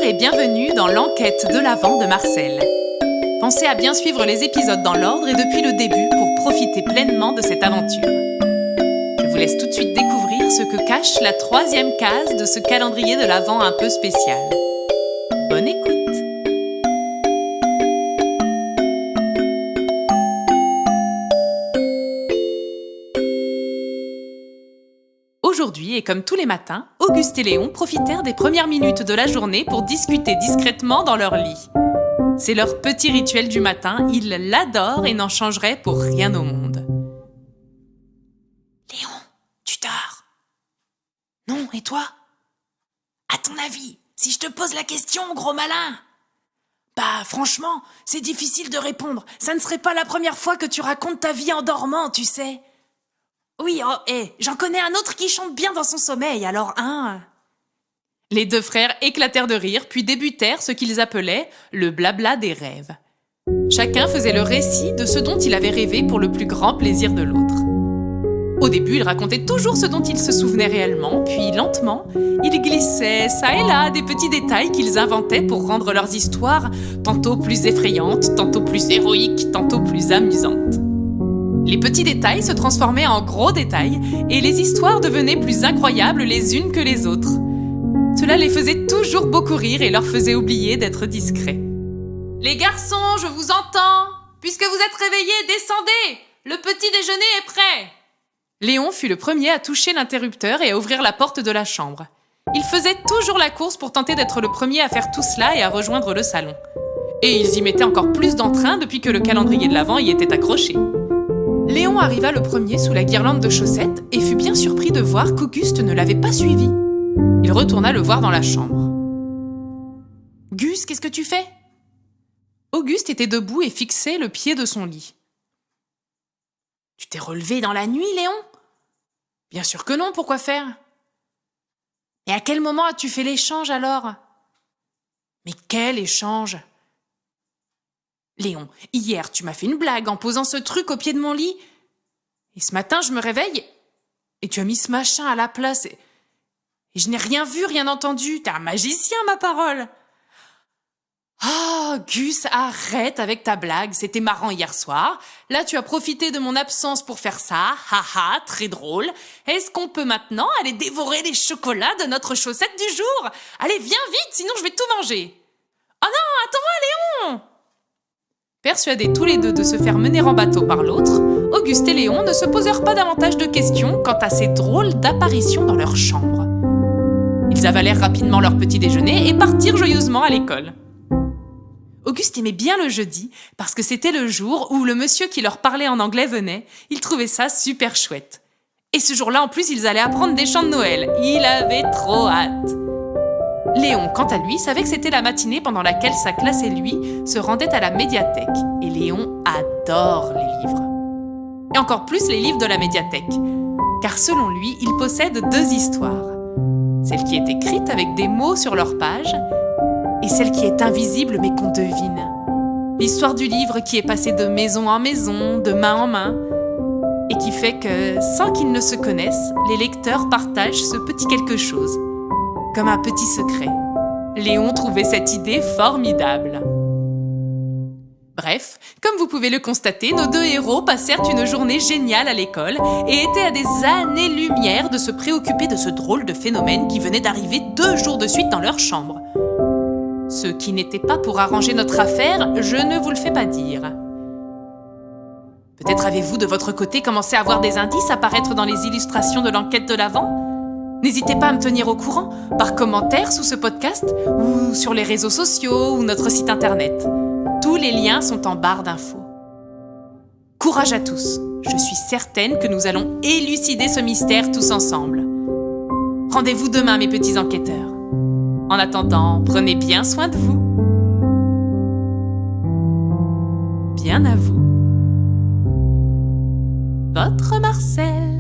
et bienvenue dans l'enquête de l'Avent de Marcel. Pensez à bien suivre les épisodes dans l'ordre et depuis le début pour profiter pleinement de cette aventure. Je vous laisse tout de suite découvrir ce que cache la 3e case de ce calendrier de l'Avent un peu spécial. Bonne écoute! Aujourd'hui, et comme tous les matins, Auguste et Léon profitèrent des premières minutes de la journée pour discuter discrètement dans leur lit. C'est leur petit rituel du matin, ils l'adorent et n'en changeraient pour rien au monde. Léon, tu dors? Non, et toi? À ton avis, si je te pose la question, gros malin? Bah, franchement, c'est difficile de répondre. Ça ne serait pas la première fois que tu racontes ta vie en dormant, tu sais. Oui, j'en connais un autre qui chante bien dans son sommeil, alors Les deux frères éclatèrent de rire, puis débutèrent ce qu'ils appelaient le blabla des rêves. Chacun faisait le récit de ce dont il avait rêvé pour le plus grand plaisir de l'autre. Au début, ils racontaient toujours ce dont ils se souvenaient réellement, puis lentement, ils glissaient ça et là des petits détails qu'ils inventaient pour rendre leurs histoires tantôt plus effrayantes, tantôt plus héroïques, tantôt plus amusantes. Les petits détails se transformaient en gros détails et les histoires devenaient plus incroyables les unes que les autres. Cela les faisait toujours beaucoup rire et leur faisait oublier d'être discrets. « Les garçons, je vous entends! Puisque vous êtes réveillés, descendez! Le petit déjeuner est prêt !» Léon fut le premier à toucher l'interrupteur et à ouvrir la porte de la chambre. Il faisait toujours la course pour tenter d'être le premier à faire tout cela et à rejoindre le salon. Et ils y mettaient encore plus d'entrain depuis que le calendrier de l'Avent y était accroché. Léon arriva le premier sous la guirlande de chaussettes et fut bien surpris de voir qu'Auguste ne l'avait pas suivi. Il retourna le voir dans la chambre. « Gus, qu'est-ce que tu fais ?» Auguste était debout et fixait le pied de son lit. « Tu t'es relevé dans la nuit, Léon ?»« Bien sûr que non, pourquoi faire ?»« Et à quel moment as-tu fait l'échange alors ?»« Mais quel échange ?» Léon, hier, tu m'as fait une blague en posant ce truc au pied de mon lit. Et ce matin, je me réveille et tu as mis ce machin à la place et je n'ai rien vu, rien entendu. T'es un magicien, ma parole. Oh, Gus, arrête avec ta blague. C'était marrant hier soir. Là, tu as profité de mon absence pour faire ça. Haha, très drôle. Est-ce qu'on peut maintenant aller dévorer les chocolats de notre chaussette du jour? Allez, viens vite, sinon je vais tout manger. Oh non, attends-moi, Léon! Persuadés tous les deux de se faire mener en bateau par l'autre, Auguste et Léon ne se posèrent pas davantage de questions quant à ces drôles d'apparitions dans leur chambre. Ils avalèrent rapidement leur petit déjeuner et partirent joyeusement à l'école. Auguste aimait bien le jeudi parce que c'était le jour où le monsieur qui leur parlait en anglais venait. Il trouvait ça super chouette. Et ce jour-là, en plus, ils allaient apprendre des chants de Noël. Il avait trop hâte. Léon, quant à lui, savait que c'était la matinée pendant laquelle sa classe et lui se rendaient à la médiathèque. Et Léon adore les livres. Et encore plus les livres de la médiathèque. Car selon lui, il possède 2 histoires. Celle qui est écrite avec des mots sur leur page et celle qui est invisible mais qu'on devine. L'histoire du livre qui est passé de maison en maison, de main en main et qui fait que, sans qu'ils ne se connaissent, les lecteurs partagent ce petit quelque chose. Comme un petit secret. Léon trouvait cette idée formidable. Bref, comme vous pouvez le constater, nos 2 héros passèrent une journée géniale à l'école et étaient à des années-lumière de se préoccuper de ce drôle de phénomène qui venait d'arriver 2 jours de suite dans leur chambre. Ce qui n'était pas pour arranger notre affaire, je ne vous le fais pas dire. Peut-être avez-vous de votre côté commencé à voir des indices apparaître dans les illustrations de l'enquête de l'Avent ? N'hésitez pas à me tenir au courant par commentaire sous ce podcast ou sur les réseaux sociaux ou notre site internet. Tous les liens sont en barre d'infos. Courage à tous, je suis certaine que nous allons élucider ce mystère tous ensemble. Rendez-vous demain, mes petits enquêteurs. En attendant, prenez bien soin de vous. Bien à vous. Votre Marcel.